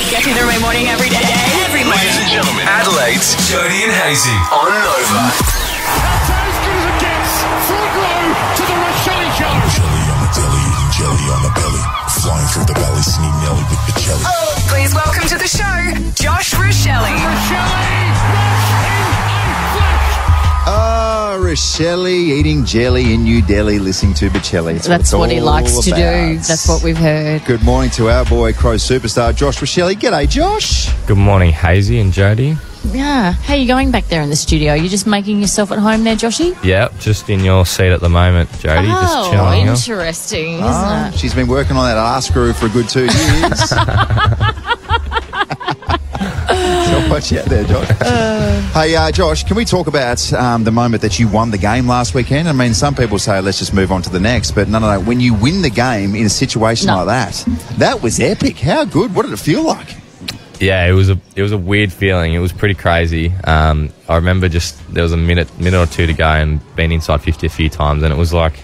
Getting through my morning every day. Every morning. Ladies and gentlemen, Adelaide's Jody and Hazy on Nova. That's as good as it gets. Front row to the Rachele show. Jelly on the telly, eating jelly on the belly. Flying through the valley, singing Nelly with the jelly. Please welcome to the show, Josh Rachele. Rachele eating jelly in New Delhi, listening to Bocelli. That's what he likes to do. That's what we've heard. Good morning to our boy, Crow superstar, Josh Rachele. G'day, Josh. Good morning, Hazy and Jody. Yeah. How are you going back there in the studio? You're just making yourself at home there, Joshy? Yeah, just in your seat at the moment, Jody. Just chilling. Interesting, isn't it? She's been working on that arse screw for a good 2 years. So watch out there, Josh. Hey, Josh, can we talk about the moment that you won the game last weekend? I mean, some people say, let's just move on to the next, but no. When you win the game in a situation like that was epic. How good? What did it feel like? Yeah, it was a weird feeling. It was pretty crazy. I remember there was a minute or two to go and being inside 50 a few times, and it was like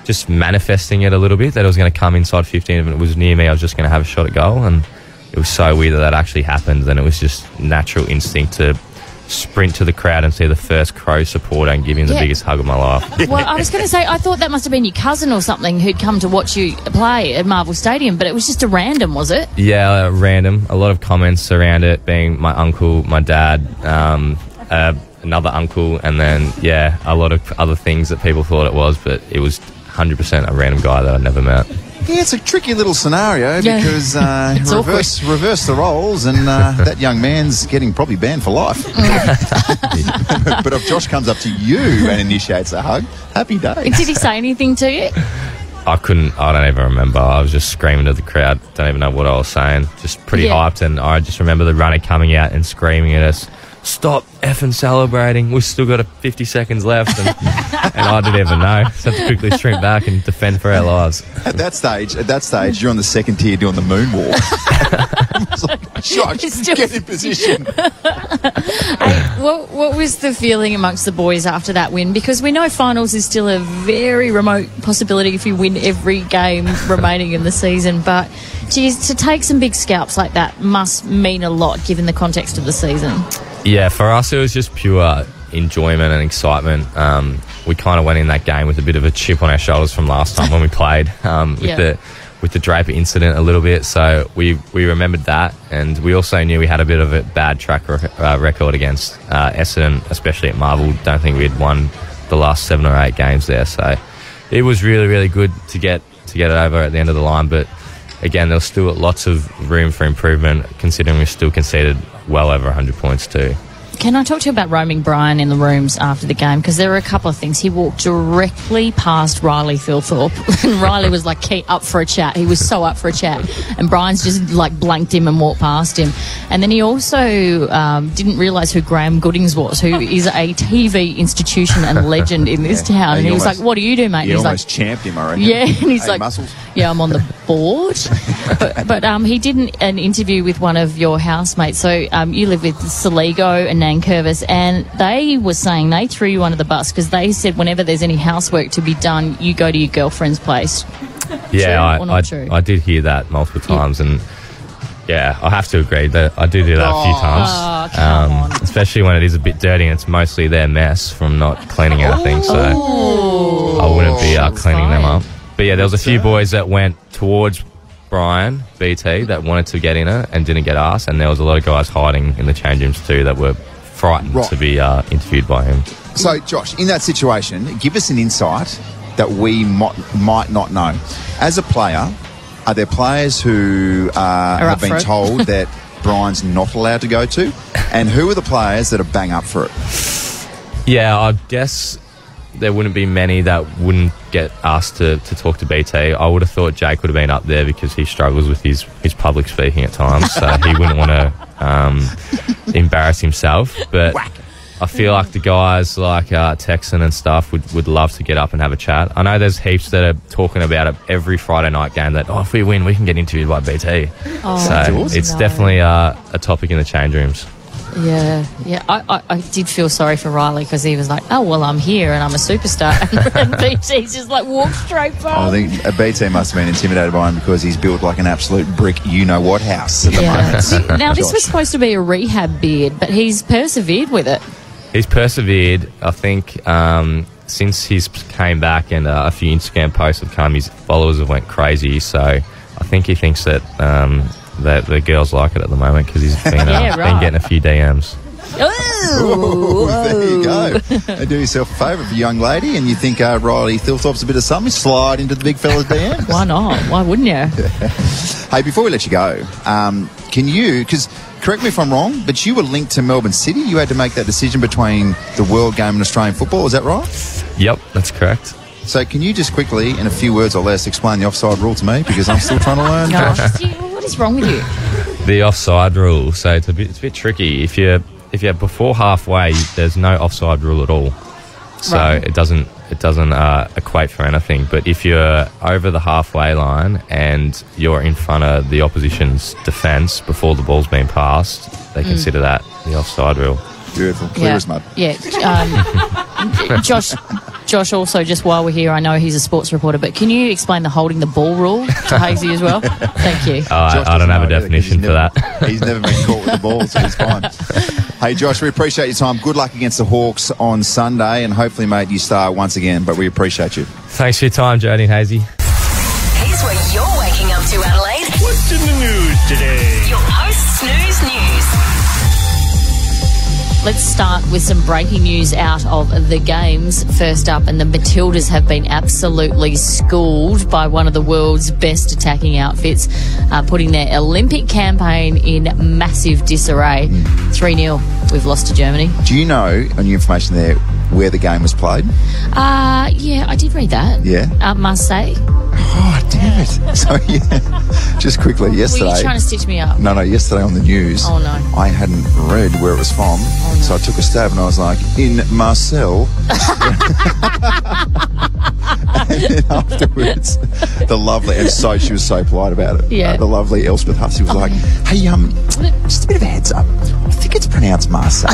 just manifesting it a little bit that it was going to come inside 15. If it was near me, I was just going to have a shot at goal, and it was so weird that actually happened. And it was just natural instinct to sprint to the crowd and see the first Crow supporter and give him the biggest hug of my life. Well, I was going to say, I thought that must have been your cousin or something who'd come to watch you play at Marvel Stadium, but it was just a random, was it? Yeah, random. A lot of comments around it being my uncle, my dad, another uncle, and then, a lot of other things that people thought it was, but it was 100% a random guy that I'd never met. Yeah, it's a tricky little scenario because reverse the roles, and that young man's getting probably banned for life. But if Josh comes up to you and initiates a hug, happy days. Did he say anything to you? I don't even remember. I was just screaming to the crowd. Don't even know what I was saying. Just pretty hyped, and I just remember the runner coming out and screaming at us, "Stop effing celebrating. We've still got 50 seconds left." And I didn't even know. So I had to quickly shrink back and defend for our lives. At that stage, you're on the second tier doing the moonwalk. It's like, Josh, get in position. What was the feeling amongst the boys after that win? Because we know finals is still a very remote possibility if you win every game remaining in the season. But, geez, to take some big scalps like that must mean a lot given the context of the season. Yeah, for us it was just pure enjoyment and excitement. We kind of went in that game with a bit of a chip on our shoulders from last time when we played with the Draper incident a little bit. So we remembered that, and we also knew we had a bit of a bad track record against Essendon, especially at Marvel. Don't think we had won the last 7 or 8 games there. So it was really, really good to get it over at the end of the line. But again, there was still lots of room for improvement, considering we still conceded well over 100 points too. Can I talk to you about roaming Brian in the rooms after the game? Because there were a couple of things. He walked directly past Riley Philthorpe, and Riley was like up for a chat. He was so up for a chat, and Brian's just like blanked him and walked past him. And then he also didn't realise who Graham Goodings was, who is a TV institution and legend in this town. And he was like, "What do you do, mate?" He and he's almost champed him, I reckon. Yeah, and he's like, Muscles. "Yeah, I'm on the board." but he did an interview with one of your housemates. So you live with Saligo and Curvis, and they were saying they threw you under the bus because they said whenever there's any housework to be done, you go to your girlfriend's place. Yeah, True or not true? I did hear that multiple times, and I have to agree that I do that a few times. Come on. Especially when it is a bit dirty and it's mostly their mess from not cleaning anything, so I wouldn't be cleaning them up. But yeah, there was a few boys that went towards Brian, BT, that wanted to get in it and didn't get asked, and there was a lot of guys hiding in the change rooms too that were frightened to be interviewed by him. So, Josh, in that situation, give us an insight that we might not know. As a player, are there players who have been told that Brian's not allowed to go to? And who are the players that are bang up for it? Yeah, I guess there wouldn't be many that wouldn't get asked to talk to BT. I would have thought Jake would have been up there because he struggles with his public speaking at times, so he wouldn't want to embarrass himself. But I feel like the guys like Texan and stuff would love to get up and have a chat. I know there's heaps that are talking about it every Friday night game that, if we win, we can get interviewed by BT. So it's definitely a topic in the change rooms. Yeah. I did feel sorry for Riley because he was like, oh, well, I'm here and I'm a superstar. And BT's just like walked straight past. I think BT must have been intimidated by him because he's built like an absolute brick you-know-what house at the moment. Now, this was supposed to be a rehab beard, but he's persevered with it. He's persevered. I think since he's came back and a few Instagram posts have come, his followers have went crazy. So I think he thinks that that the girls like it at the moment because he's been, been getting a few DMs. Ooh, there you go. And do yourself a favour for a young lady and you think Riley Thilthorpe's a bit of something, slide into the big fella's DMs. Why not? Why wouldn't you? Hey, before we let you go, can you, because correct me if I'm wrong, but you were linked to Melbourne City. You had to make that decision between the World Game and Australian football. Is that right? Yep, that's correct. So can you just quickly, in a few words or less, explain the offside rule to me? Because I'm still trying to learn. What is wrong with you? The offside rule. So it's a bit tricky. If you're before halfway, there's no offside rule at all. So it doesn't equate for anything. But if you're over the halfway line and you're in front of the opposition's defence before the ball's been passed, they consider that the offside rule. Beautiful. Clear as mud. Yeah. Josh, also, just while we're here, I know he's a sports reporter, but can you explain the holding the ball rule to Hazy as well? Thank you. I don't have a definition for that. He's never been caught with the ball, so he's fine. Hey, Josh, we appreciate your time. Good luck against the Hawks on Sunday, and hopefully, mate, you start once again, but we appreciate you. Thanks for your time, Jodie and Hazy. Here's what you're waking up to, Adelaide. What's in the news today? Your post-snooze news. Let's start with some breaking news out of the games. First up, and the Matildas have been absolutely schooled by one of the world's best attacking outfits, putting their Olympic campaign in massive disarray. 3-0, we've lost to Germany. Do you know, on your information there, where the game was played? Yeah, I did read that. Yeah? Marseille. Oh, damn it. So, yeah, just quickly, yesterday... Were you trying to stitch me up? No, yesterday on the news, I hadn't read where it was from, so I took a stab and I was like, in Marcel. And then afterwards, the lovely, and so she was so polite about it. Yeah. The lovely Elspeth Hussey was like, hey, just a bit of a heads up. I think it's pronounced Marseille.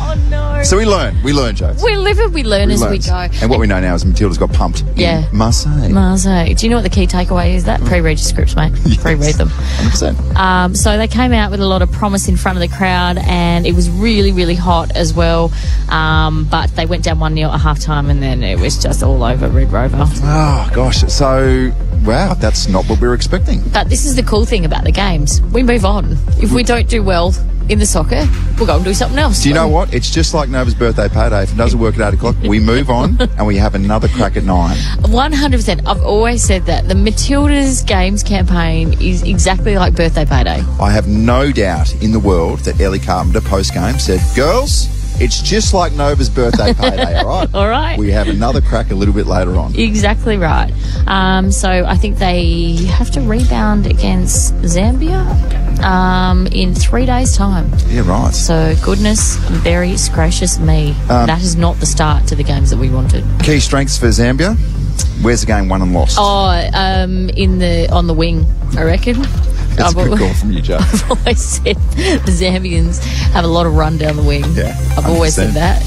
Oh, no. So we learn, Joe. We live and we learn as we go. And what we know now is Matilda's got pumped in Marseille. Marseille. Do you know what the key takeaway is? That pre-read your scripts, mate. Yes. Pre-read them. 100%. So they came out with a lot of promise in front of the crowd, and it was really, really hot as well. But they went down 1-0 at half-time, and then it was just all over Red Rover. Oh, gosh. So, wow, that's not what we were expecting. But this is the cool thing about the games. We move on. If we don't do well in the soccer, we'll go and do something else. Do you know what? It's just like Nova's birthday payday. If it doesn't work at 8 o'clock, we move on and we have another crack at 9. 100%. I've always said that. The Matildas Games campaign is exactly like birthday payday. I have no doubt in the world that Ellie Carpenter, post-game, said, girls, it's just like Nova's birthday payday, all right? All right. We have another crack a little bit later on. Exactly right. So I think they have to rebound against Zambia in 3 days' time. Yeah, right. So goodness, very gracious me. That is not the start to the games that we wanted. Key strengths for Zambia? Where's the game won and lost? On the wing, I reckon. That's a good call from you, Joe. I've always said the Zambians have a lot of run down the wing. Yeah, I've always said that.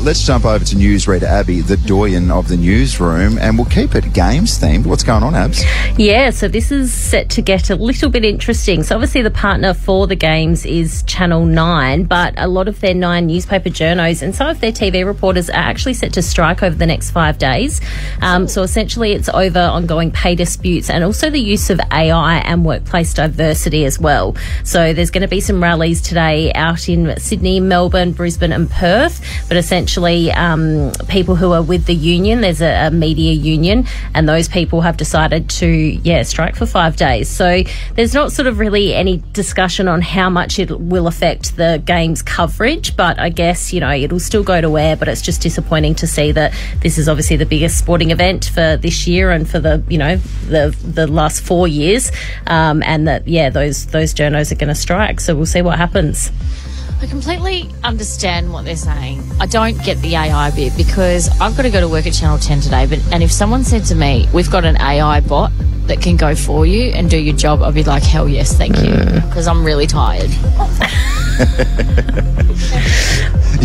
Let's jump over to newsreader Abby, the doyen of the newsroom, and we'll keep it games themed. What's going on, Abs? Yeah, so this is set to get a little bit interesting. So obviously the partner for the games is Channel 9, but a lot of their 9 newspaper journos and some of their TV reporters are actually set to strike over the next 5 days. So essentially it's over ongoing pay disputes and also the use of AI and workplace diversity as well. So there's going to be some rallies today out in Sydney, Melbourne, Brisbane and Perth, but essentially people who are with the union, there's a media union, and those people have decided to strike for 5 days. So there's not sort of really any discussion on how much it will affect the game's coverage, but I guess it'll still go to air. But it's just disappointing to see that this is obviously the biggest sporting event for this year and for the last 4 years, and that those journos are going to strike. So we'll see what happens. I completely understand what they're saying. I don't get the AI bit because I've got to go to work at Channel 10 today, and if someone said to me, we've got an AI bot that can go for you and do your job, I'd be like, hell yes, thank you, because I'm really tired.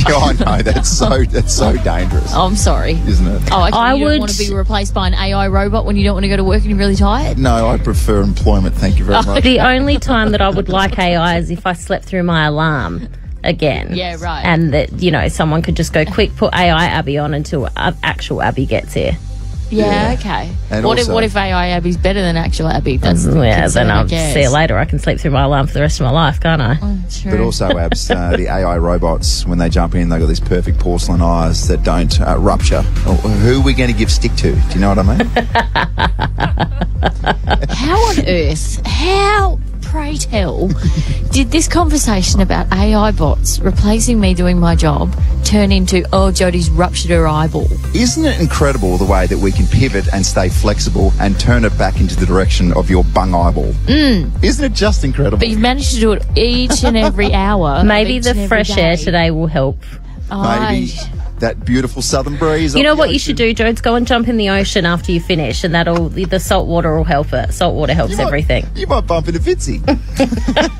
Yeah, I know. That's so dangerous. Oh, I'm sorry. Isn't it? Oh, actually, I you would- don't want to be replaced by an AI robot when you don't want to go to work and you're really tired? No, I prefer employment. Thank you very much. The only time that I would like AI is if I slept through my alarm again. Yeah, right. And that, someone could just go, quick, put AI Abby on until actual Abby gets here. Yeah, okay. And What also- if AI Abby's better than actual Abby? That's the Yeah, concern, then I I'll guess. see you later. I can sleep through my alarm for the rest of my life, can't I? True. But also, Abs, the AI robots, when they jump in, they've got these perfect porcelain eyes that don't rupture. Who are we going to give stick to? Do you know what I mean? How on earth, pray tell, did this conversation about AI bots replacing me doing my job turn into, Jodie's ruptured her eyeball? Isn't it incredible the way that we can pivot and stay flexible and turn it back into the direction of your bung eyeball? Isn't it just incredible? But you've managed to do it each and every hour. Maybe of the each and every fresh air day. today will help. Maybe that beautiful southern breeze. You off know the what you should ocean. do, Jodes? Go and jump in the ocean after you finish, and the salt water will help it. Salt water helps You might- everything. You might bump into Fitzy.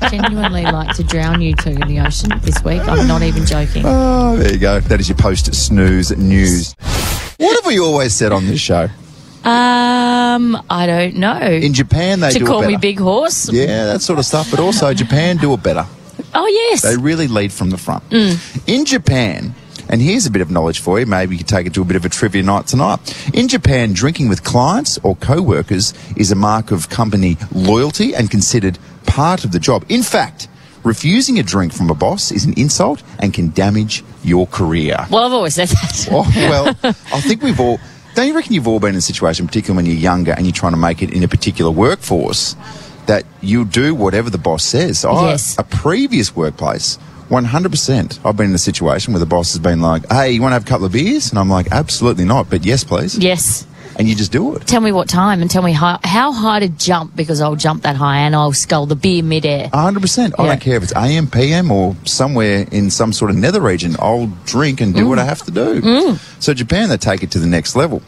Genuinely like to drown you two in the ocean this week. I'm not even joking. Oh, there you go. That is your post-snooze news. What have we always said on this show? I don't know. In Japan, they to do call it better. me Big Horse? Yeah, that sort of stuff. But also, Japan do it better. Oh, yes. They really lead from the front. In Japan, and here's a bit of knowledge for you, maybe you can take it to a bit of a trivia night tonight. In Japan, drinking with clients or co-workers is a mark of company loyalty and considered part of the job. In fact, refusing a drink from a boss is an insult and can damage your career. Well, I've always said that. Oh, well, I think we've all... Don't you reckon you've all been in a situation, particularly when you're younger and you're trying to make it in a particular workforce, that you do whatever the boss says? Yes. A previous workplace, 100%. I've been in a situation where the boss has been like, hey, you want to have a couple of beers? And I'm like, absolutely not, but yes, please. Yes. And you just do it. Tell me what time and tell me how high to jump, because I'll jump that high and I'll scull the beer midair. 100%. I Yeah. don't care if it's AM, PM or somewhere in some sort of nether region. I'll drink and do what I have to do. So Japan, they take it to the next level.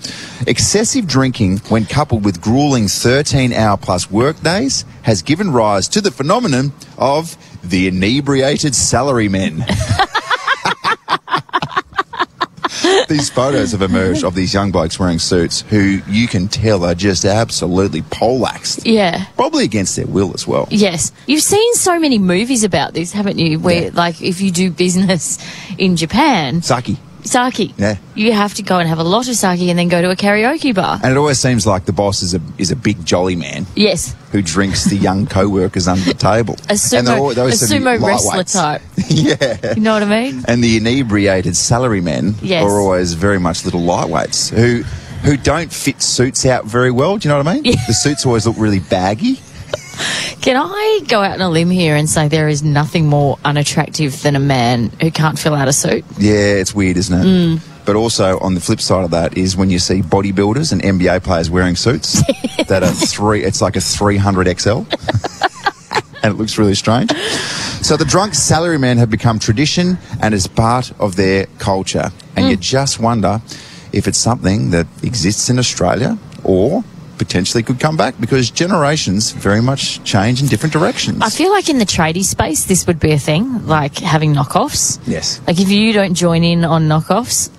Excessive drinking, when coupled with grueling 13-hour-plus work days, has given rise to the phenomenon of the inebriated salarymen. These photos have emerged of these young blokes wearing suits who you can tell are just absolutely poleaxed. Yeah. Probably against their will as well. Yes. You've seen so many movies about this, haven't you? Where, Yeah. like, if you do business in Japan, Sake. sake. Yeah. You have to go and have a lot of sake and then go to a karaoke bar. And it always seems like the boss is a big jolly man Yes. who drinks the young co-workers under the table. A sumo wrestler type. Yeah. You know what I mean? And the inebriated salarymen Yes. are always very much little lightweights who don't fit suits out very well. Do you know what I mean? Yeah. The suits always look really baggy. Can I go out on a limb here and say there is nothing more unattractive than a man who can't fill out a suit? Yeah, it's weird, isn't it? But also, on the flip side of that is when you see bodybuilders and NBA players wearing suits that are it's like a 300 XL. And it looks really strange. So the drunk salarymen have become tradition and is part of their culture. And you just wonder if it's something that exists in Australia or potentially could come back, because generations very much change in different directions. I feel like in the tradie space, this would be a thing, like having knockoffs. Yes. Like if you don't join in on knockoffs,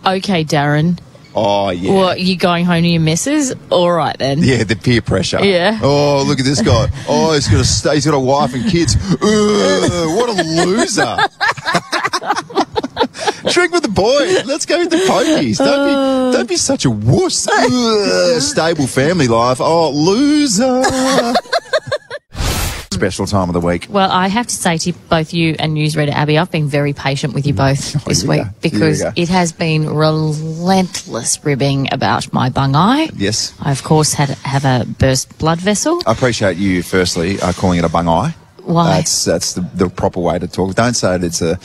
okay, Darren. Oh, yeah. What, you going home to your missus? All right, then. Yeah, the peer pressure. Yeah. Oh, look at this guy. Oh, he's got a wife and kids. What a loser. Drink with the boys. Let's go with the pokies. Don't be such a wuss. Stable family life. Oh, loser. Special time of the week. Well, I have to say to both you and newsreader Abby, I've been very patient with you both this you week go. because Here we go. it has been relentless ribbing about my bung eye. Yes. I, of course, have a burst blood vessel. I appreciate you, firstly, calling it a bung eye. Why? That's the proper way to talk. Don't say it's the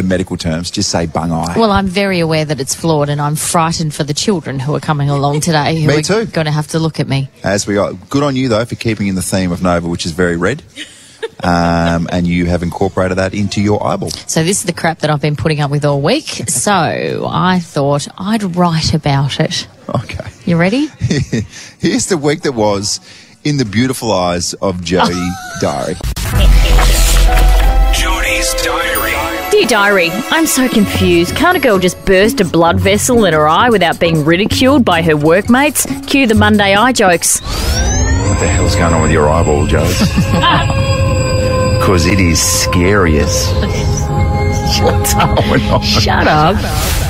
medical terms. Just say bung eye. Well, I'm very aware that it's flawed, and I'm frightened for the children who are coming along today who Me are too. going to have to look at me. As we got. Good on you, though, for keeping in the theme of Nova, which is very red. and you have incorporated that into your eyeball. So this is the crap that I've been putting up with all week. So I thought I'd write about it. Okay. You ready? Here's the week that was in the beautiful eyes of Jody Diary. Jody's Diary. Dear Diary, I'm so confused. Can't a girl just burst a blood vessel in her eye without being ridiculed by her workmates? Cue the Monday eye jokes. What the hell's going on with your eyeball, Joe? Because it is scary as... Shut up.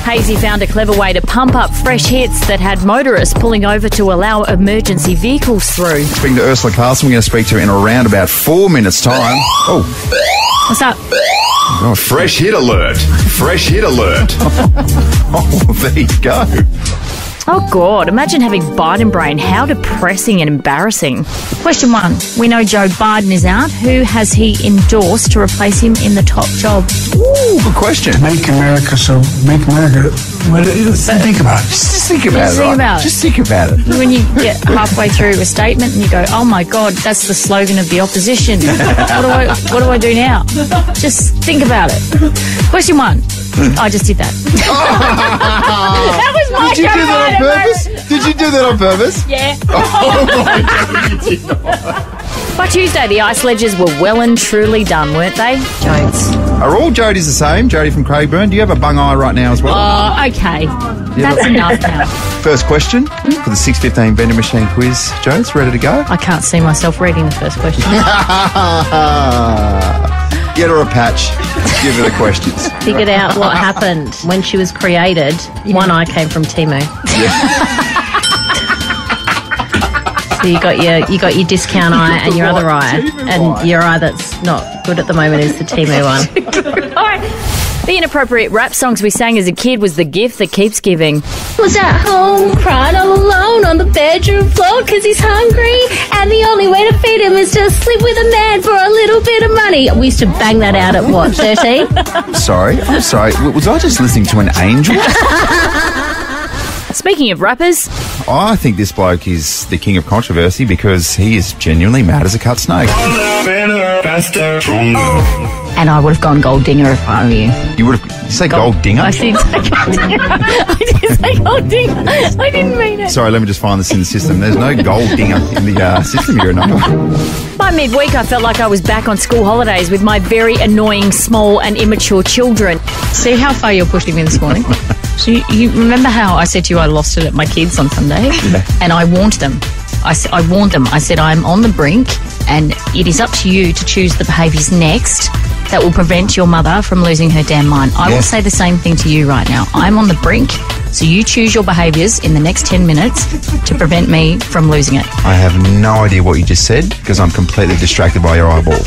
Hazy found a clever way to pump up fresh hits that had motorists pulling over to allow emergency vehicles through. Speaking to Ursula Carlson, we're going to speak to her in around about 4 minutes' time. Oh. What's up? Oh, fresh hit alert. Fresh hit alert. Oh, there you go. Oh, God. Imagine having Biden brain. How depressing and embarrassing. Question 1. We know Joe Biden is out. Who has he endorsed to replace him in the top job? Ooh, good question. Make America, think about it. Just think about it. Think about it. Just think about it. When you get halfway through a statement and you go, oh my God, that's the slogan of the opposition. What do I do now? Just think about it. Question 1. I just did that. That was my Did you do that on purpose? Did you do that on purpose? Yeah. Oh my God, you did not. By Tuesday, the ice sledges were well and truly done, weren't they? Jones. Are all Jodies the same? Jody from Craigburn, do you have a bung eye right now as well? Oh, okay. That's enough now. First question for the 6:15 vending machine quiz. Jones, ready to go? I can't see myself reading the first question. Get her a patch. Give her the questions. Figured out what happened when she was created. One eye came from Temu. So you got your discount eye and your other eye, and your eye that's not good at the moment is the Temu one. All right. The inappropriate rap songs we sang as a kid was the gift that keeps giving. Was at home crying all alone on the bedroom floor because he's hungry, and the only way to feed him is to sleep with a man for a little bit of money. We used to bang that out at what, 13? I'm sorry. Was I just listening to an angel? Speaking of rappers, I think this bloke is the king of controversy because he is genuinely mad as a cut snake. And I would have gone gold dinger if I were you. You would have... Did you say gold dinger? I did say gold dinger. I did say gold dinger. I didn't mean it. Sorry, let me just find this in the system. There's no gold dinger in the system here. No. By midweek, I felt like I was back on school holidays with my very annoying, small and immature children. See how far you're pushing me this morning? So you remember how I said to you I lost it at my kids on Sunday? Yeah. And I warned them. I warned them. I said, I'm on the brink and it is up to you to choose the behaviours next that will prevent your mother from losing her damn mind. I will say the same thing to you right now. I'm on the brink, so you choose your behaviours in the next 10 minutes to prevent me from losing it. I have no idea what you just said because I'm completely distracted by your eyeball.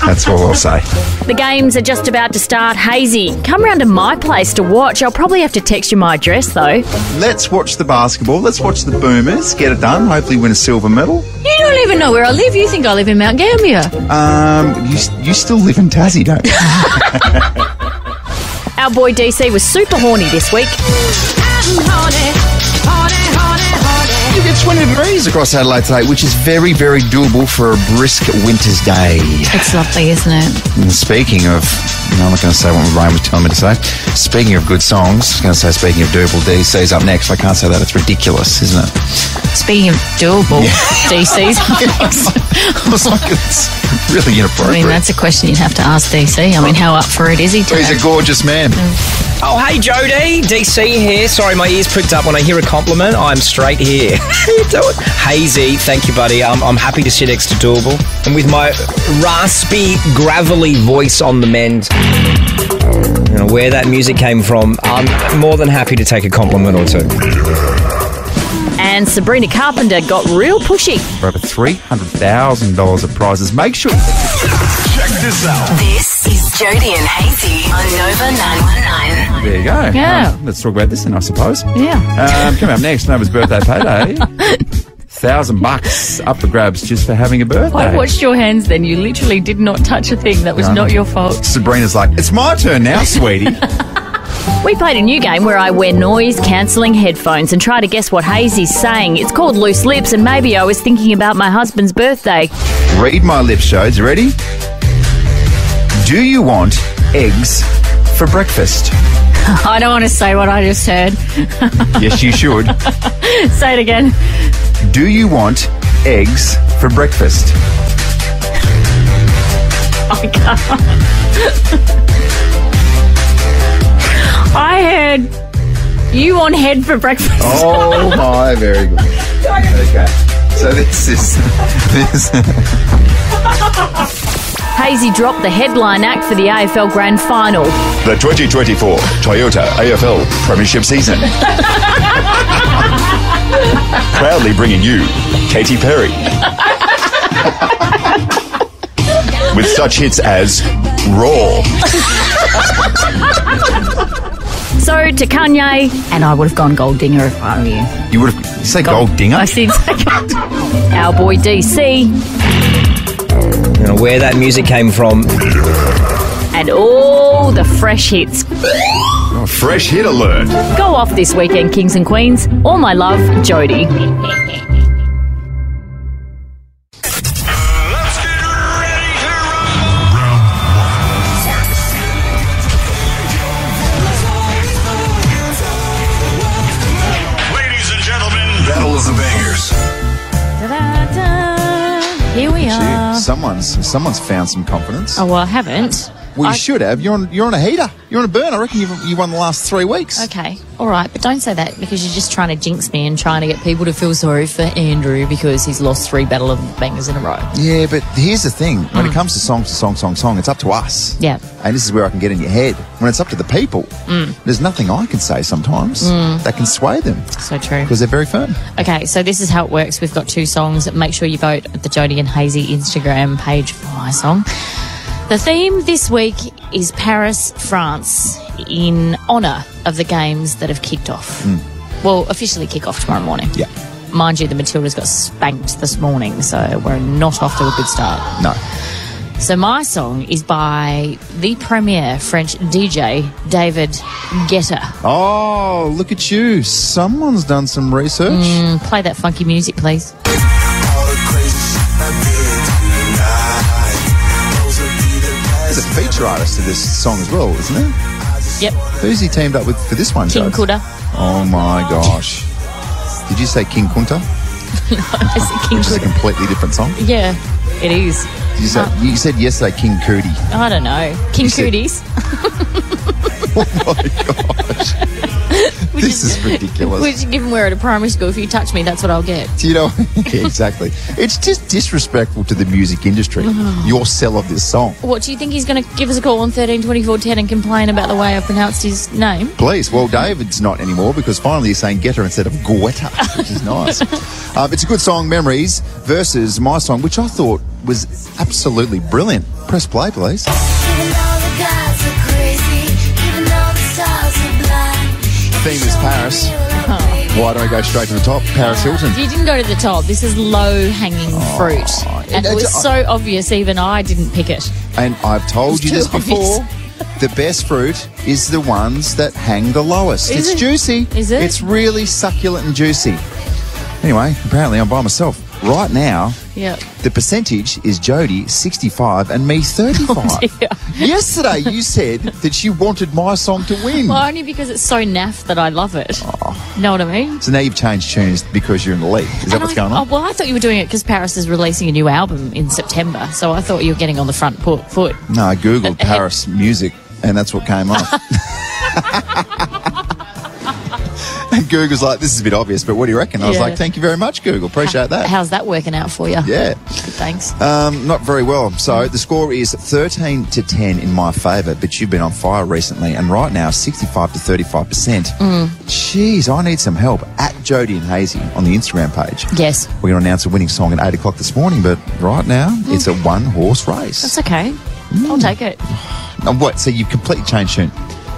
That's all I'll say. The games are just about to start. Hazy, come round to my place to watch. I'll probably have to text you my address, though. Let's watch the basketball. Let's watch the Boomers get it done. Hopefully win a silver medal. You don't even know where I live. You think I live in Mount Gambier. You still live in Tassie, don't you? Our boy DC was super horny this week. You get 20 degrees across Adelaide today, which is very, very doable for a brisk winter's day. It's lovely, isn't it? And speaking of, I'm not going to say what my brain was telling me to say. Speaking of good songs, I was going to say speaking of doable, DC's up next. I can't say that. It's ridiculous, isn't it? Speaking of doable, DC's up next. I was like, it's really inappropriate. I mean, that's a question you'd have to ask DC. I mean, how up for it is he today? He's a gorgeous man. Oh, hey, Jody. DC here. Sorry, my ears pricked up when I hear a compliment. I'm straight here. How you doing? Hazy, thank you, buddy. I'm happy to sit next to Doable. And with my raspy, gravelly voice on the mend, where that music came from, I'm more than happy to take a compliment or two. And Sabrina Carpenter got real pushy. For over $300,000 of prizes. Make sure... Check this out. This is Jody and Hazy on Nova 919. There you go. Yeah. Let's talk about this then, I suppose. Yeah. Coming up next, Nova's birthday payday. $1,000 up for grabs just for having a birthday. I watched your hands then. You literally did not touch a thing. That was not your fault. Sabrina's like, it's my turn now, sweetie. We played a new game where I wear noise-cancelling headphones and try to guess what Hazy's saying. It's called Loose Lips, and maybe I was thinking about my husband's birthday. Read my lips, Jodes. Ready? Do you want eggs for breakfast? I don't want to say what I just heard. Yes, you should. Say it again. Do you want eggs for breakfast? I can't. I heard you want head for breakfast. Oh my, very good. Okay, so this. Hazy dropped the headline act for the AFL Grand Final. The 2024 Toyota AFL Premiership season. Proudly bringing you Katy Perry. With such hits as Raw. So to Kanye, and I would have gone gold dinger if I were you. You would have you say gold dinger? I said our boy DC. You know where that music came from. And all the fresh hits. Oh, fresh hit alert. Go off this weekend, Kings and Queens. All my love, Jody. Here we are. Someone's found some confidence. Oh, well, I haven't. Well, you should have. You're on a heater. You're on a burn. I reckon you won the last 3 weeks. Okay, all right, but don't say that because you're just trying to jinx me and trying to get people to feel sorry for Andrew because he's lost 3 Battle of Bangers in a row. Yeah, but here's the thing. When it comes to song, it's up to us. Yeah. And this is where I can get in your head. When it's up to the people, there's nothing I can say sometimes that can sway them. So true. Because they're very firm. Okay, so this is how it works. We've got 2 songs. Make sure you vote at the Jody and Hazy Instagram page for my song. The theme this week is Paris, France, in honour of the games that have kicked off. Well, officially kick off tomorrow morning. Yeah. Mind you, the Matildas got spanked this morning, so we're not off to a good start. No. So my song is by the premier French DJ, David Guetta. Oh, look at you. Someone's done some research. Play that funky music, please. There's a feature artist to this song as well, isn't there? Yep. Who's he teamed up with for this one, King Jodes? Kuda. Oh, my gosh. Did you say King Kunta? No, I said King Which is a Kuda. completely different song? Yeah, it is. Did you, say, you said yesterday King Cootie. I don't know. King You said- Cooties. Oh, my gosh. This is ridiculous. Which, given we're at a primary school, if you touch me, that's what I'll get. Do you know? Yeah, exactly. It's just disrespectful to the music industry, your sell of this song. What, do you think he's going to give us a call on 13 24 10 and complain about the way I pronounced his name? Please. Well, David's not anymore because finally he's saying Getter instead of Guetta, which is nice. It's a good song, Memories, versus my song, which I thought was absolutely brilliant. Press play, please. Theme is Paris. Why don't I go straight to the top? Paris Hilton. You didn't go to the top. This is low-hanging fruit. And it was so obvious even I didn't pick it. And I've told you It's this too obvious. before. The best fruit is the ones that hang the lowest. Is It's it? juicy. Is it? It's really succulent and juicy. Anyway, apparently I'm by myself. Right now, Yeah. the percentage is Jody 65 and me 35. Oh, dear. Yesterday you said that you wanted my song to win. Well, only because it's so naff that I love it. Know what I mean? So now you've changed tunes because you're in the lead. Is that what's going on? Oh, well, I thought you were doing it because Paris is releasing a new album in September, so I thought you were getting on the front foot. No, I Googled Paris music and that's what came up. And Google's like, this is a bit obvious, but what do you reckon? I was Yeah. like, thank you very much, Google. Appreciate that. How's that working out for you? Yeah. Good, thanks. Not very well. So the score is 13-10 in my favour, but you've been on fire recently, and right now 65 to 35%. Jeez, I need some help. At Jody and Hazy on the Instagram page. Yes. We're going to announce a winning song at 8 o'clock this morning, but right now it's a one-horse race. That's okay. I'll take it. What? So you've completely changed tune.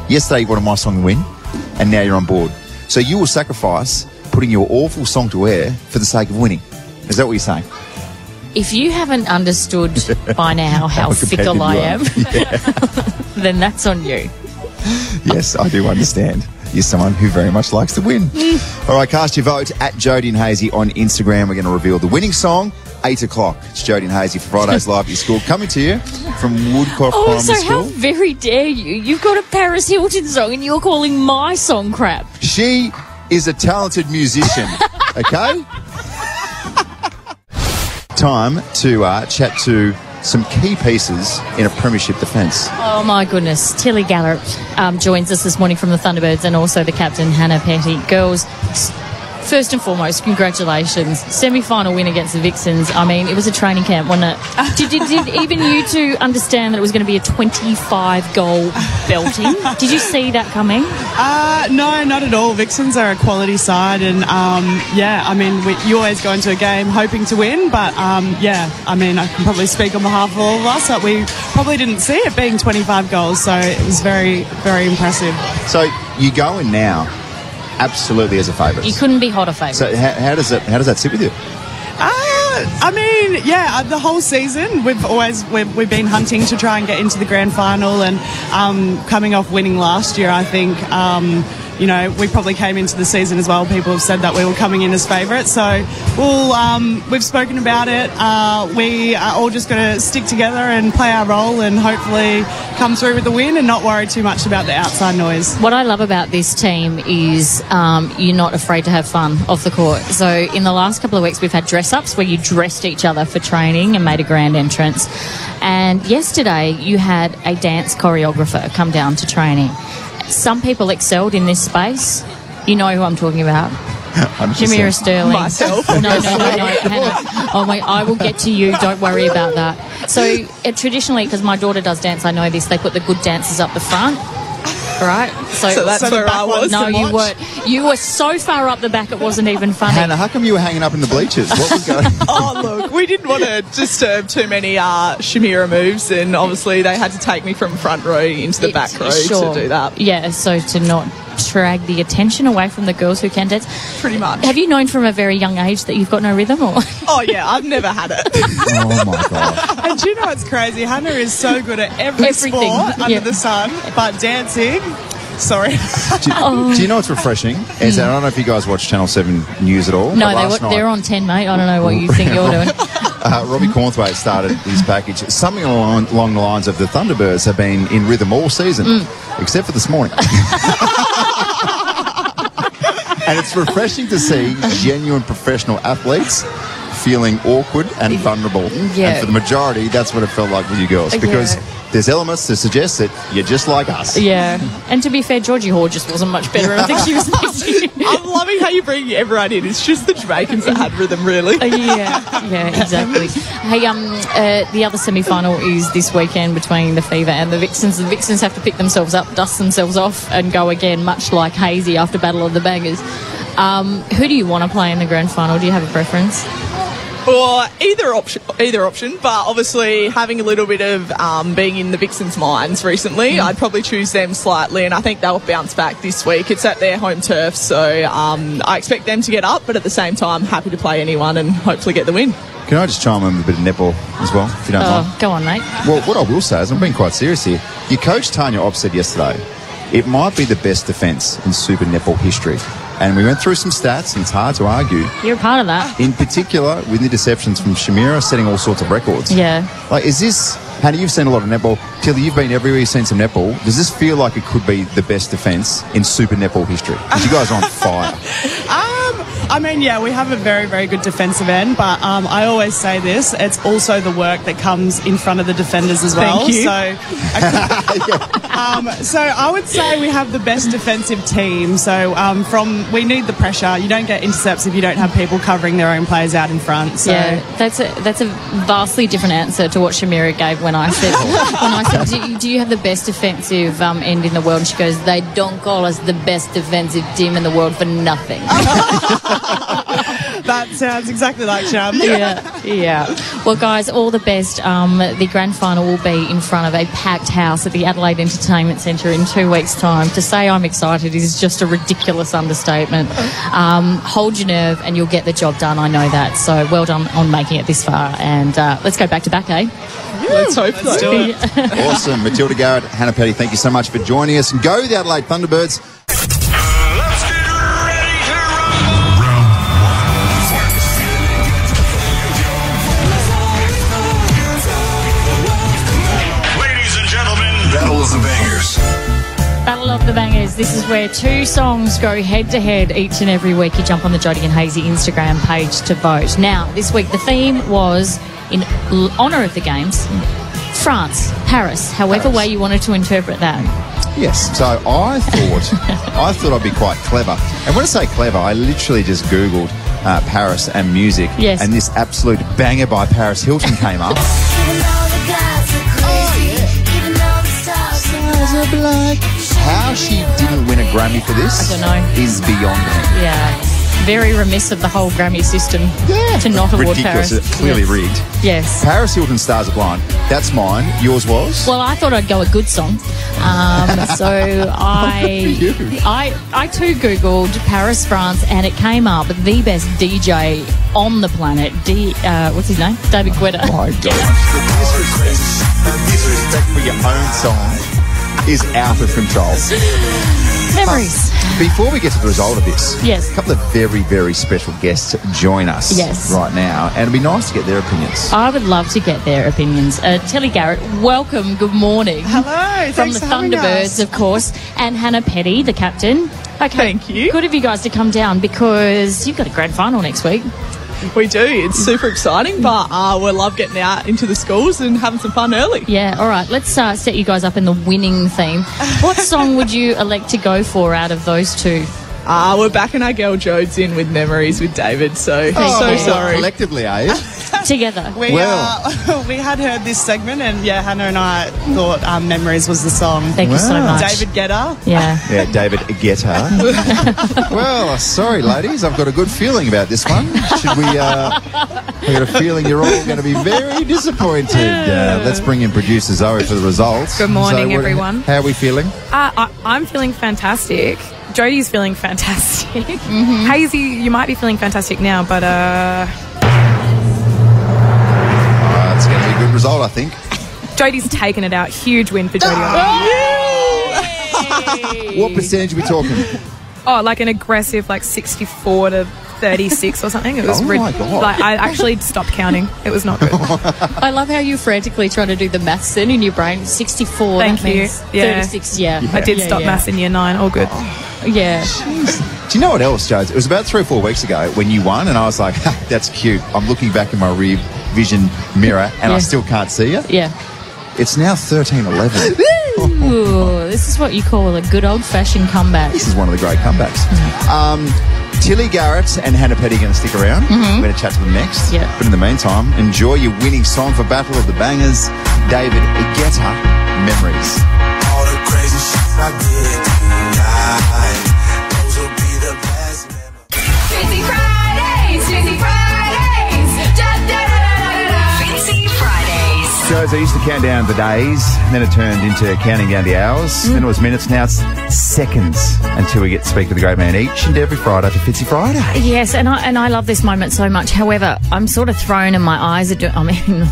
Yesterday you wanted my song to win, and now you're on board. So you will sacrifice putting your awful song to air for the sake of winning. Is that what you're saying? If you haven't understood by now how How fickle competitive I you am, are. then that's on you. Yes, I do understand. You're someone who very much likes to win. All right, cast your vote at Jodie and Hazy on Instagram. We're going to reveal the winning song, 8 o'clock. It's Jodie and Hazy for Friday's Live at Your School. Coming to you from Woodcroft Primary so School. how very dare you? You've got a Paris Hilton song and you're calling my song crap. She is a talented musician, okay? Time to chat to some key pieces in a premiership defence. Oh, my goodness. Tilly Gallop joins us this morning from the Thunderbirds and also the captain, Hannah Petty. Girls, first and foremost, congratulations. Semi-final win against the Vixens. I mean, it was a training camp, wasn't it? Did even you two understand that it was going to be a 25-goal belting? Did you see that coming? No, not at all. Vixens are a quality side and, you always go into a game hoping to win, but, I can probably speak on behalf of all of us that we probably didn't see it being 25 goals, so it was very, very impressive. So you go in now absolutely as a favourite. You couldn't be hotter favourite. So how does that sit with you? The whole season we've been hunting to try and get into the grand final, and coming off winning last year, I think we probably came into the season as well. People have said that we were coming in as favourites, so we've spoken about it. We are all just going to stick together and play our role and hopefully come through with the win and not worry too much about the outside noise. What I love about this team is you're not afraid to have fun off the court. So in the last couple of weeks we've had dress-ups where you dressed each other for training and made a grand entrance. And yesterday you had a dance choreographer come down to training. Some people excelled in this space. You know who I'm talking about. Jamira Sterling. Myself. No, Hannah. Oh, wait, I will get to you. Don't worry about that. So traditionally, because my daughter does dance, I know this, they put the good dancers up the front. Right? So that's where I was. No, you weren't. You were so far up the back it wasn't even funny. Hannah, how come you were hanging up in the bleachers? What was going on? Look, we didn't want to disturb too many Shamira moves, and obviously they had to take me from front row into the back row to do that. Yeah, so to not drag the attention away from the girls who can dance. Pretty much. Have you known from a very young age that you've got no rhythm? Or? Oh, yeah, I've never had it. Oh, my God. And do you know what's crazy? Hannah is so good at everything sport under the sun, but dancing... Sorry. Do you know what's refreshing? Is that I don't know if you guys watch Channel 7 News at all. No, they're on 10, mate. I don't know what you think you're doing. Robbie Cornthwaite started his package. Something along the lines of the Thunderbirds have been in rhythm all season, except for this morning. And it's refreshing to see genuine professional athletes feeling awkward and vulnerable. Yeah. And for the majority, that's what it felt like with you girls. Because there's elements to suggest that you're just like us. Yeah. And to be fair, Georgie Hoare just wasn't much better. I think she was missing. I'm loving how you bring everyone in. It's just the Jamaicans that had rhythm, really. Yeah, exactly. Hey, the other semi-final is this weekend between the Fever and the Vixens. The Vixens have to pick themselves up, dust themselves off, and go again, much like Hazy after Battle of the Bangers. Who do you want to play in the grand final? Do you have a preference? Or either option, but obviously having a little bit of being in the Vixens' minds recently, I'd probably choose them slightly, and I think they'll bounce back this week. It's at their home turf, so I expect them to get up, but at the same time, happy to play anyone and hopefully get the win. Can I just chime in with a bit of netball as well, if you don't mind? Go on, mate. Well, what I will say is, I'm being quite serious here, your coach Tanya Opp said yesterday, it might be the best defence in Super Netball history. And we went through some stats, and it's hard to argue. You're a part of that. In particular, with the interceptions from Shamira, setting all sorts of records. Yeah. Like, is this... Hannah, you've seen a lot of netball. Tilly, you've been everywhere, you've seen some netball. Does this feel like it could be the best defence in Super Netball history? Because you guys are on fire. We have a very, very good defensive end, but I always say this, it's also the work that comes in front of the defenders as well. Thank you. So I would say we have the best defensive team. So we need the pressure. You don't get intercepts if you don't have people covering their own players out in front. So. Yeah, that's a vastly different answer to what Shamira gave when I said, do you have the best defensive end in the world? And she goes, they don't call us the best defensive team in the world for nothing. That sounds exactly like Chum. Yeah. Well, guys, all the best. The grand final will be in front of a packed house at the Adelaide Entertainment Centre in 2 weeks' time. To say I'm excited is just a ridiculous understatement. Hold your nerve and you'll get the job done. I know that. So well done on making it this far. And let's go back to back, eh? Let's hope so. Let's do it. Awesome. Matilda Garrett, Hannah Petty, thank you so much for joining us. And go the Adelaide Thunderbirds. Let's get ready to rumble. Ladies and gentlemen, Battle of the Bangers. Battle of the Bangers. This is where two songs go head-to-head each and every week. You jump on the Jodie and Hazy Instagram page to vote. Now, this week the theme was, in honour of the Games, France, Paris, however way you wanted to interpret that. Yes, so I thought I'd be quite clever. And when I say clever, I literally just Googled Paris and music. Yes. And this absolute banger by Paris Hilton came up. How she didn't win a Grammy for this I don't know. is beyond me. Yeah. Very remiss of the whole Grammy system to not award Ridiculous. Paris. It's clearly rigged. Yes. Paris Hilton, Stars Are Blind. That's mine. Yours was? Well, I thought I'd go a good song. So I too Googled Paris, France, and it came up the best DJ on the planet. What's his name? David Guetta. Oh my gosh. The disrespect for your own song is out of control. Memories. Before we get to the result of this, yes, a couple of very, very special guests join us right now, and it'd be nice to get their opinions. I would love to get their opinions. Tilly Garrett, welcome. Good morning. Hello. From the Thunderbirds, of course, and Hannah Petty, the captain. Okay. Thank you. Good of you guys to come down because you've got a grand final next week. We do. It's super exciting, but we love getting out into the schools and having some fun early. Yeah, all right. Let's set you guys up in the winning theme. What song would you elect to go for out of those two? We're backing our girl Jodes in with Memories with David, so sorry. Collectively, are you? Together. We had heard this segment, and Hannah and I thought Memories was the song. Thank you so much. David Guetta. Yeah, David Guetta. Well, sorry, ladies, I've got a good feeling about this one. Should we? I've got a feeling you're all going to be very disappointed. Let's bring in producer Zoe for the results. Good morning, everyone. How are we feeling? I'm feeling fantastic. Jodie's feeling fantastic. Hazy, you might be feeling fantastic now, but it's going to be a good result, I think. Jodie's taken it out. Huge win for Jodie. What percentage are we talking? Oh, like an aggressive, 64 to 36 or something. It was my God. I actually stopped counting. It was not good. I love how you frantically try to do the maths then in your brain. 64. Thank you. Means 36. Yeah. I did stop maths in year 9. All good. Yeah. Do you know what else, Jodes? It was about 3 or 4 weeks ago when you won, and I was like, that's cute. I'm looking back in my rear vision mirror, and I still can't see you. Yeah. It's now 13-11. Ooh, this is what you call a good old-fashioned comeback. This is one of the great comebacks. Tilly Garrett and Hannah Petty are going to stick around. We're going to chat to them next. Yeah. But in the meantime, enjoy your winning song for Battle of the Bangers, David Guetta, Memories. All the crazy shit I did tonight, those will be the best memories. Fitzy Fridays, Fitzy Fridays, Fitzy Fridays. Shows I used to count down the days, then it turned into counting down the hours, then it was minutes, now it's seconds until we get to speak with the great man each and every Friday for Fitzy Friday. Yes, and I love this moment so much. However, I'm sort of thrown and my eyes are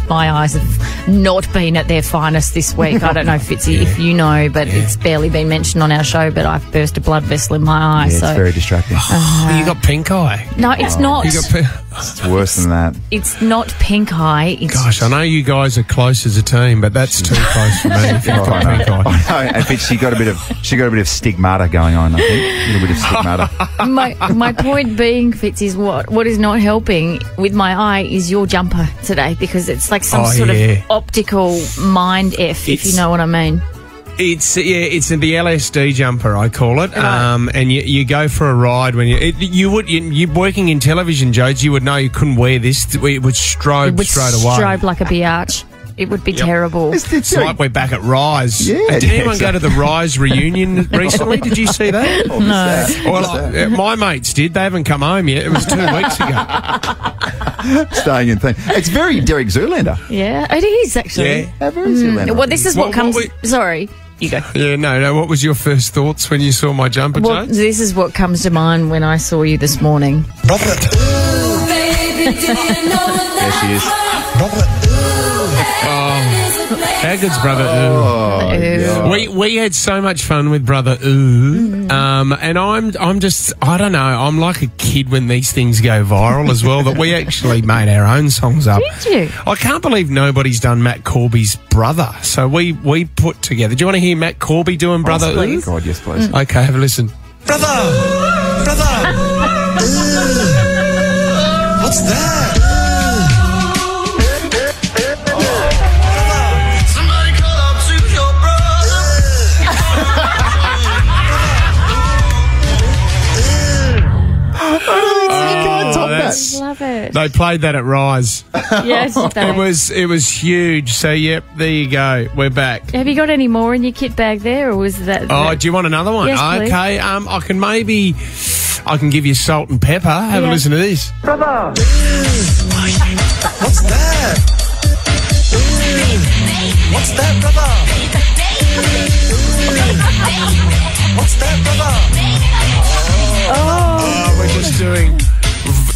my eyes have not been at their finest this week. I don't know, Fitzy, if you know, but it's barely been mentioned on our show, but I've burst a blood vessel in my eye. Yeah, so it's very distracting. You got pink eye. No, it's not. It's worse than that. It's not pink eye. It's Gosh, I know you guys are close as a team, but that's too close for me. If you've got pink eye. I know, and Fitz, she got a bit of stigmata going on, I think. A little bit of stigmata. my point being, Fitz, is what is not helping with my eye is your jumper today, because it's like some sort of optical mind if you know what I mean. It's the LSD jumper, I call it, and you go for a ride when you're working in television, Jodes. You would know you couldn't wear this; it would strobe straight away. Strobe like a biatch. It would be terrible. It's like we're back at Rise. Yeah, did anyone go to the Rise reunion recently? Did you see that? No. Well, my mates did. They haven't come home yet. It was 2 weeks ago. Staying in thing. It's very Derek Zoolander. Yeah, it is actually. Yeah, very Zoolander. Well, this is what comes. Sorry, you go. Yeah, no. What was your first thoughts when you saw my jumper, Well, Jones? this is what comes to mind when I saw you this morning. Robert. There she is. How good's Brother Ooh? We had so much fun with Brother Ooh, and I'm just, I don't know, I'm like a kid when these things go viral as well, that we actually made our own songs up. Did you? I can't believe nobody's done Matt Corby's Brother, so we put together. Do you want to hear Matt Corby doing Brother Ooh? God, yes, please. Okay, have a listen. Brother! What's that? Somebody call up to your Love it. They played that at Rise. Yes, It was huge. So yep, there you go. We're back. Have you got any more in your kit bag there, or was that? Oh, do you want another one? Yes, please. Okay. I can give you Salt and Pepper. Have a listen to this. Brother! What's that? What's that, brother? What's that, brother? Oh, we're just doing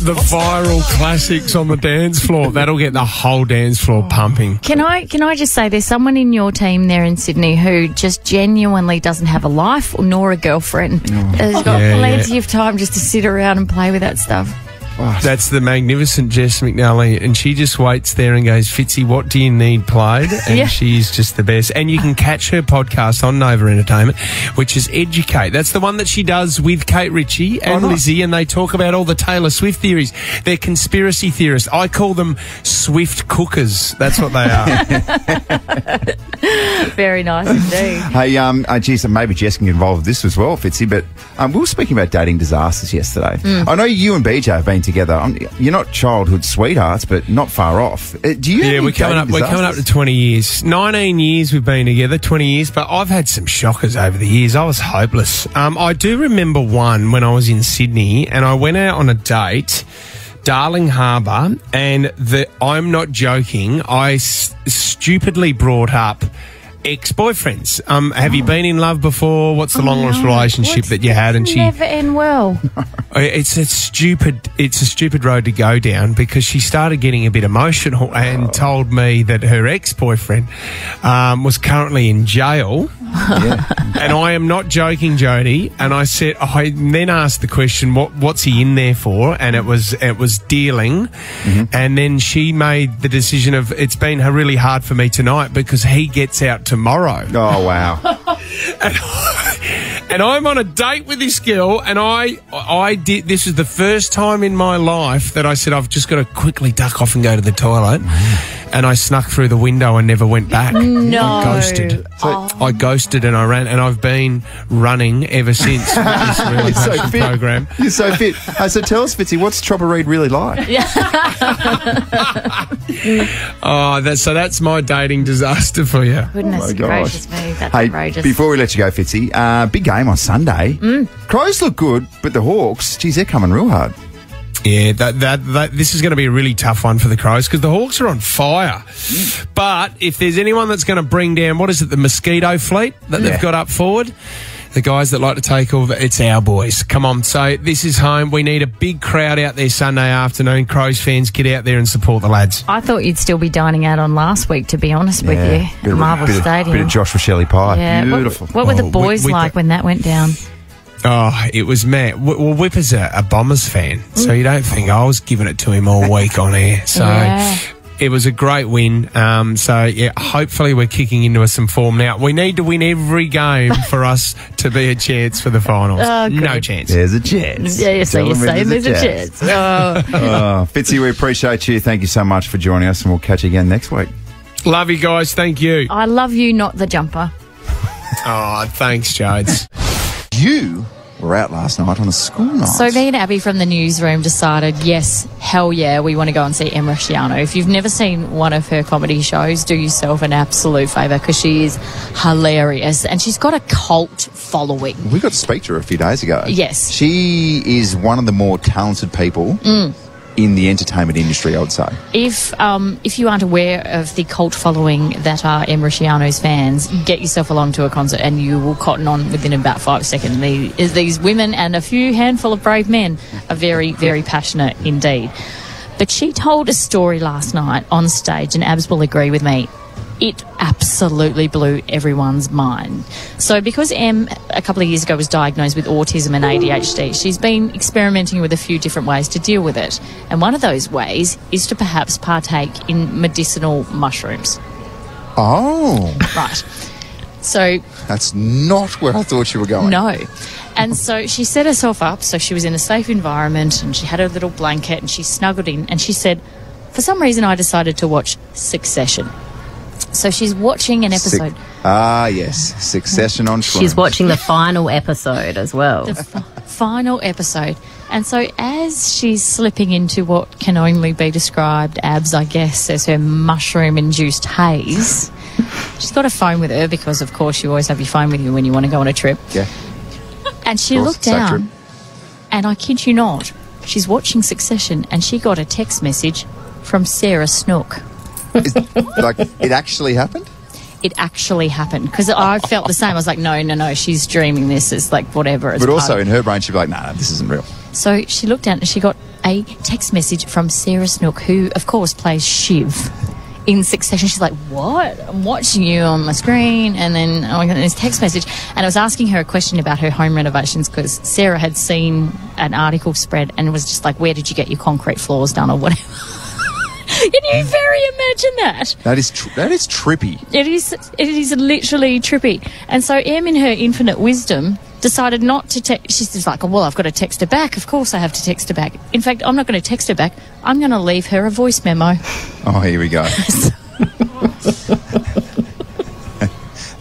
the viral classics on the dance floor. That'll get the whole dance floor pumping. Can I just say there's someone in your team there in Sydney who just genuinely doesn't have a life nor a girlfriend. Has got plenty of time just to sit around and play with that stuff. That's the magnificent Jess McNally, and she just waits there and goes, Fitzy, what do you need played? And she's just the best. And you can catch her podcast on Nova Entertainment, which is Educate. That's the one that she does with Kate Ritchie and Lizzie, and they talk about all the Taylor Swift theories. They're conspiracy theorists. I call them Swift cookers. That's what they are. Very nice indeed. Hey, geez, maybe Jess can get involved with this as well, Fitzy, but we were speaking about dating disasters yesterday. I know you and BJ have been together. You're not childhood sweethearts, but not far off. Do you? Yeah, we're coming up to 20 years. 19 years we've been together, 20 years, but I've had some shockers over the years. I was hopeless. I do remember one when I was in Sydney, and I went out on a date, Darling Harbour, and I'm not joking, I stupidly brought up ex-boyfriends. Have you been in love before? What's the longest relationship that you had? And she never end well. It's a stupid road to go down, because she started getting a bit emotional and told me that her ex-boyfriend was currently in jail. And I am not joking, Jody. And I then asked the question, what's he in there for? And it was dealing. And then she made the decision of, it's been really hard for me tonight because he gets out tomorrow. Oh, wow. And I'm on a date with this girl, and I did. This is the first time in my life that I said, I've just got to quickly duck off and go to the toilet. And I snuck through the window and never went back. No. I ghosted. I ghosted and I ran, and I've been running ever since with this rehabilitation program. You're so fit. So tell us, Fitzy, what's Chopper Reed really like? So that's my dating disaster for you. Goodness gracious me, that's outrageous. Before we let you go, Fitzy, big game on Sunday. Crows look good, but the Hawks, geez, they're coming real hard. Yeah, this is going to be a really tough one for the Crows, because the Hawks are on fire. But if there's anyone that's going to bring down, the mosquito fleet that they've got up forward, the guys that like to take all it's our boys. Come on. So this is home. We need a big crowd out there Sunday afternoon. Crows fans, get out there and support the lads. I thought you'd still be dining out on last week, to be honest with you. Marvel Stadium. Bit of Josh Rachele pie. Yeah. Beautiful. What were the boys like when that went down? Oh, it was mad. Well, Whipper's a Bombers fan, so you don't think I was giving it to him all week on air. So it was a great win. Hopefully we're kicking into some form now. We need to win every game for us to be a chance for the finals. No chance. There's a chance. Yeah, so you're saying there's a chance. Fitzy, we appreciate you. Thank you so much for joining us, and we'll catch you again next week. Love you guys. Thank you. I love you, not the jumper. Thanks, Jodes. You were out last night on a school night. So me and Abby from the newsroom decided, yes, hell yeah, we want to go and see Em Rusciano. If you've never seen one of her comedy shows, do yourself an absolute favour because she is hilarious and she's got a cult following. We got to speak to her a few days ago. Yes. She is one of the more talented people in the entertainment industry, I would say. If you aren't aware of the cult following that are Em Rusciano's fans, get yourself along to a concert and you will cotton on within about 5 seconds. These women and a few handful of brave men are very, very passionate indeed. But she told a story last night on stage, and Abs will agree with me. It absolutely blew everyone's mind. So because Em, a couple of years ago, was diagnosed with autism and ADHD, she's been experimenting with a few different ways to deal with it. And one of those ways is to perhaps partake in medicinal mushrooms. Oh. Right. So... That's not where I thought you were going. No. And so she set herself up, so she was in a safe environment and she had her little blanket and she snuggled in and she said, for some reason I decided to watch Succession. So she's watching an episode. Yes. Succession on shrooms. She's watching the final episode as well. The final episode. And so as she's slipping into what can only be described, Abs, I guess, as her mushroom-induced haze, she's got a phone with her because, of course, you always have your phone with you when you want to go on a trip. Yeah. And she looked down, and I kid you not, she's watching Succession, and she got a text message from Sarah Snook. Like, it actually happened? It actually happened because I felt the same. I was like, no, she's dreaming this. It's like whatever. It's but also in her brain, she'd be like, no, this isn't real. So she looked down and she got a text message from Sarah Snook, who, of course, plays Shiv in Succession. She's like, what? I'm watching you on my screen. And then I got this text message. And I was asking her a question about her home renovations because Sarah had seen an article spread and was just like, where did you get your concrete floors done or whatever? Can you very imagine that? That is trippy. It is literally trippy. And so Em, in her infinite wisdom, decided not to text. She's just like, well, I've got to text her back. Of course I have to text her back. In fact, I'm not going to text her back. I'm going to leave her a voice memo. Oh, here we go.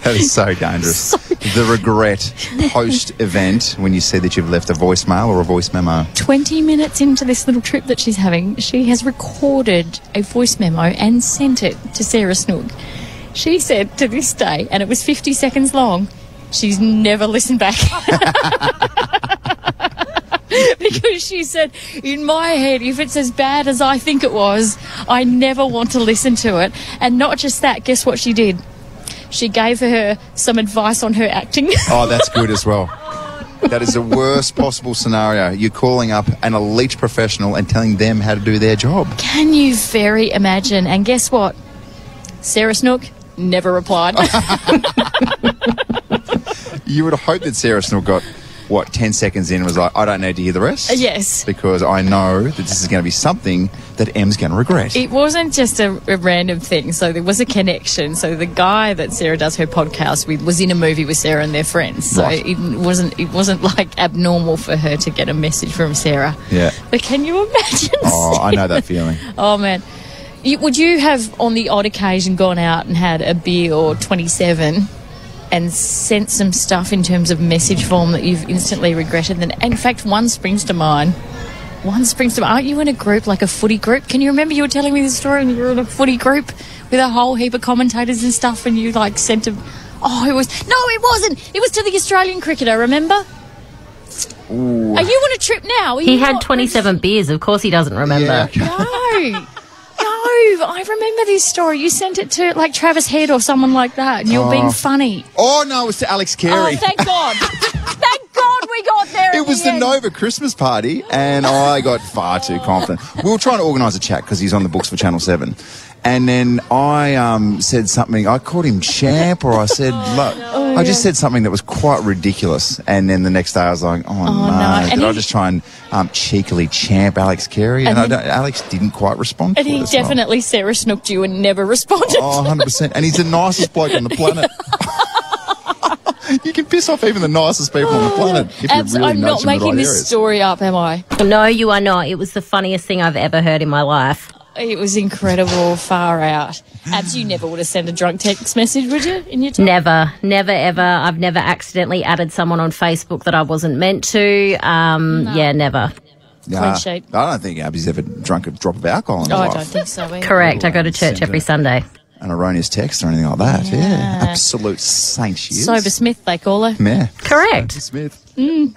That is so dangerous. The regret post-event when you see that you've left a voicemail or a voice memo. 20 minutes into this little trip that she's having, she has recorded a voice memo and sent it to Sarah Snook. She said to this day, and it was 50 seconds long, she's never listened back. Because she said, in my head, if it's as bad as I think it was, I never want to listen to it. And not just that, guess what she did? She gave her some advice on her acting. Oh, that's good as well. That is the worst possible scenario. You're calling up an elite professional and telling them how to do their job. Can you very imagine? And guess what? Sarah Snook never replied. You would hope that Sarah Snook got, 10 seconds in and was like, I don't need to hear the rest? Yes. Because I know that this is going to be something that Em's going to regret. It wasn't just a random thing. So there was a connection. So the guy that Sarah does her podcast with was in a movie with Sarah and their friends. So right. it wasn't like abnormal for her to get a message from Sarah. Yeah. But can you imagine? Oh, I know that feeling. Oh, man. Would you have, on the odd occasion, gone out and had a beer or 27 and sent some stuff in terms of message form that you've instantly regretted? And in fact, one springs to mind. Aren't you in a group, like a footy group? Can you remember you were telling me this story and you were in a footy group with a whole heap of commentators and stuff and you, like, sent a... Oh, it wasn't. It was to the Australian cricketer, remember? Ooh. Are you on a trip now? He had 27 beers. Of course he doesn't remember. Yeah. No, I remember this story. You sent it to, like, Travis Head or someone like that, and you're being funny. Oh, no, it was to Alex Carey. Oh, thank God. Thank God we got there. It was the Nova Christmas party, and I got far too confident. We were trying to organise a chat because he's on the books for Channel 7. And then I said something. I called him champ, or I said, I just said something that was quite ridiculous. And then the next day I was like, no. Did I just try and cheekily champ Alex Carey? And Alex didn't quite respond to it. And he definitely Sarah Snooked you and never responded. Oh, 100%. And he's the nicest bloke on the planet. You can piss off even the nicest people on the planet if you really nudge them in the right areas. I'm not making this story up, am I? No, you are not. It was the funniest thing I've ever heard in my life. It was incredible, far out. Abs, you never would have sent a drunk text message, would you, in your time? Never, ever. I've never accidentally added someone on Facebook that I wasn't meant to. No. Yeah, never. Clean sheet. I don't think Abby's ever drunk a drop of alcohol in her I life. don't think so either. Correct. I go to church every Sunday. An erroneous text or anything like that. Yeah. Absolute saint she is. Sober Smith, they call her. Yeah. Correct. Smith. Mm.